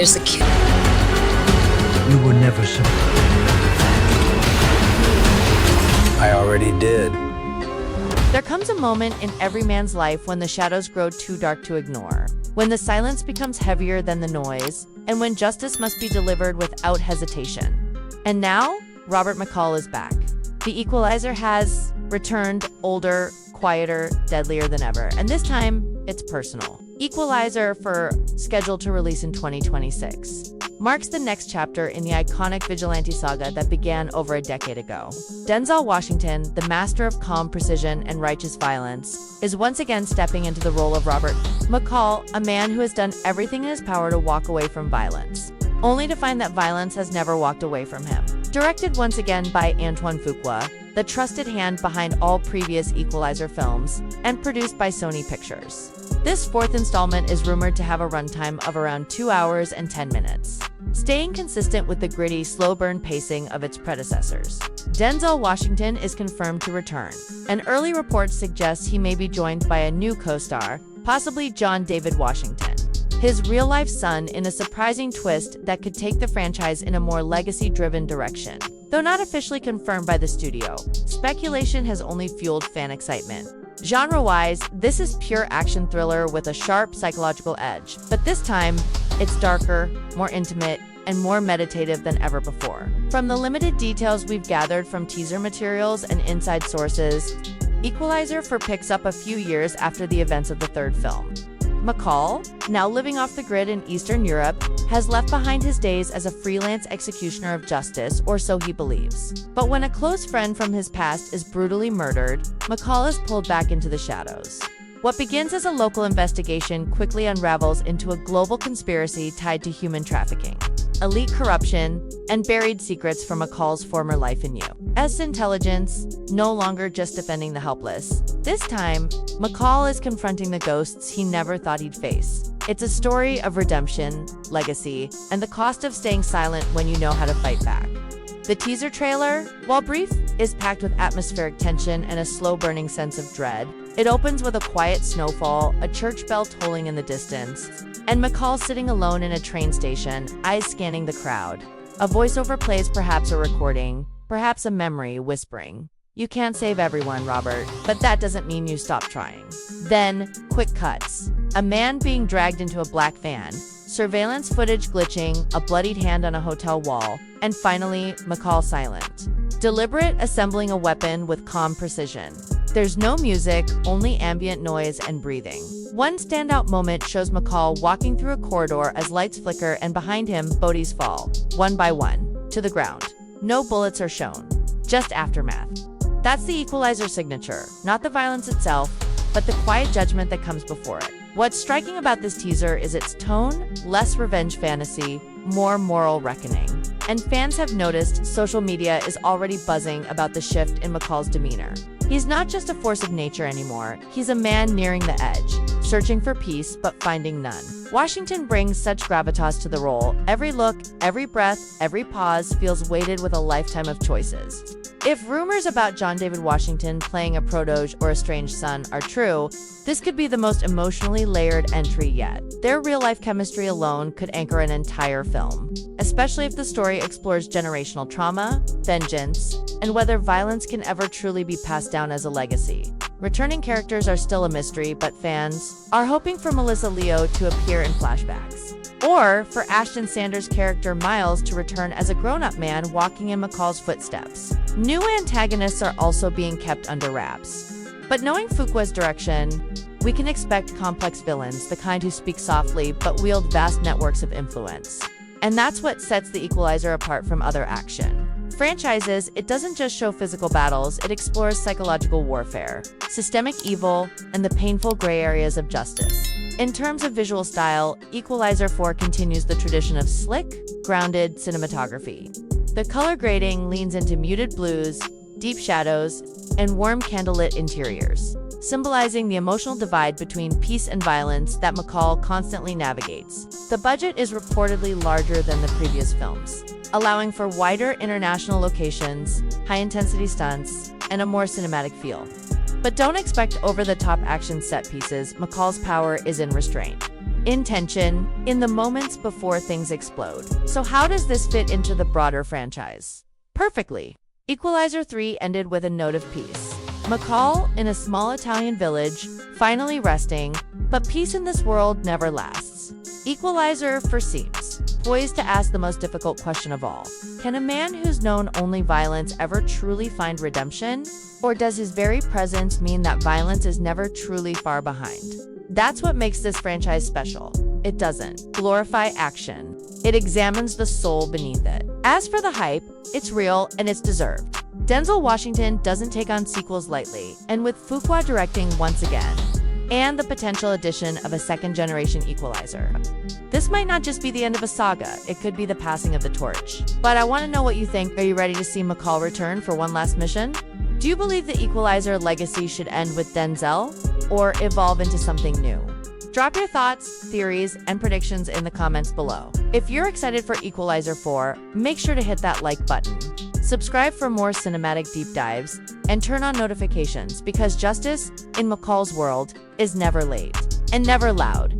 There's a kid. You were never so. I already did. There comes a moment in every man's life when the shadows grow too dark to ignore, when the silence becomes heavier than the noise, and when justice must be delivered without hesitation. And now, Robert McCall is back. The Equalizer has returned, older, quieter, deadlier than ever, and this time, it's personal. Equalizer, scheduled to release in 2026, marks the next chapter in the iconic Vigilante saga that began over a decade ago. Denzel Washington, the master of calm precision and righteous violence, is once again stepping into the role of Robert McCall, a man who has done everything in his power to walk away from violence, only to find that violence has never walked away from him. Directed once again by Antoine Fuqua, the trusted hand behind all previous Equalizer films, and produced by Sony Pictures. This fourth installment is rumored to have a runtime of around 2 hours and 10 minutes, staying consistent with the gritty, slow-burn pacing of its predecessors. Denzel Washington is confirmed to return, and early reports suggest he may be joined by a new co-star, possibly John David Washington, his real-life son, in a surprising twist that could take the franchise in a more legacy-driven direction. Though not officially confirmed by the studio, speculation has only fueled fan excitement. Genre-wise, this is pure action thriller with a sharp psychological edge, but this time, it's darker, more intimate, and more meditative than ever before. From the limited details we've gathered from teaser materials and inside sources, Equalizer picks up a few years after the events of the third film. McCall, now living off the grid in Eastern Europe, has left behind his days as a freelance executioner of justice, or so he believes. But when a close friend from his past is brutally murdered, McCall is pulled back into the shadows. What begins as a local investigation quickly unravels into a global conspiracy tied to human trafficking, elite corruption, and buried secrets from McCall's former life in U.S. intelligence, no longer just defending the helpless. This time, McCall is confronting the ghosts he never thought he'd face. It's a story of redemption, legacy, and the cost of staying silent when you know how to fight back. The teaser trailer, while brief, is packed with atmospheric tension and a slow-burning sense of dread. It opens with a quiet snowfall, a church bell tolling in the distance, and McCall sitting alone in a train station, eyes scanning the crowd. A voiceover plays, perhaps a recording, perhaps a memory, whispering, "You can't save everyone, Robert, but that doesn't mean you stop trying." Then, quick cuts. A man being dragged into a black van, surveillance footage glitching, a bloodied hand on a hotel wall, and finally, McCall silent. Deliberate, assembling a weapon with calm precision. There's no music, only ambient noise and breathing. One standout moment shows McCall walking through a corridor as lights flicker and behind him, bodies fall, one by one, to the ground. No bullets are shown, just aftermath. That's the Equalizer signature, not the violence itself, but the quiet judgment that comes before it. What's striking about this teaser is its tone, less revenge fantasy, more moral reckoning. And fans have noticed social media is already buzzing about the shift in McCall's demeanor. He's not just a force of nature anymore, he's a man nearing the edge, searching for peace but finding none. Washington brings such gravitas to the role. Every look, every breath, every pause feels weighted with a lifetime of choices. If rumors about John David Washington playing a protege or estranged son are true, this could be the most emotionally layered entry yet. Their real-life chemistry alone could anchor an entire film, especially if the story explores generational trauma, vengeance, and whether violence can ever truly be passed down as a legacy. Returning characters are still a mystery, but fans are hoping for Melissa Leo to appear in flashbacks, or for Ashton Sanders' character Miles to return as a grown-up man walking in McCall's footsteps. New antagonists are also being kept under wraps. But knowing Fuqua's direction, we can expect complex villains, the kind who speak softly but wield vast networks of influence. And that's what sets the Equalizer apart from other action franchises. It doesn't just show physical battles, it explores psychological warfare, systemic evil, and the painful gray areas of justice. In terms of visual style, Equalizer 4 continues the tradition of slick, grounded cinematography. The color grading leans into muted blues, deep shadows, and warm candlelit interiors, symbolizing the emotional divide between peace and violence that McCall constantly navigates. The budget is reportedly larger than the previous films, allowing for wider international locations, high-intensity stunts, and a more cinematic feel. But don't expect over-the-top action set pieces. McCall's power is in restraint. intention, in the moments before things explode. So how does this fit into the broader franchise? Perfectly. Equalizer 3 ended with a note of peace. McCall, in a small Italian village, finally resting, but peace in this world never lasts. Equalizer 4 seems poised to ask the most difficult question of all. Can a man who's known only violence ever truly find redemption? Or does his very presence mean that violence is never truly far behind? That's what makes this franchise special. It doesn't glorify action. It examines the soul beneath it. As for the hype, it's real and it's deserved. Denzel Washington doesn't take on sequels lightly, and with Fuqua directing once again, and the potential addition of a second-generation Equalizer, this might not just be the end of a saga, it could be the passing of the torch. But I want to know what you think. Are you ready to see McCall return for one last mission? Do you believe the Equalizer legacy should end with Denzel, or evolve into something new? Drop your thoughts, theories, and predictions in the comments below. If you're excited for Equalizer 4, make sure to hit that like button. Subscribe for more cinematic deep dives, and turn on notifications because justice, in McCall's world, is never late and never loud.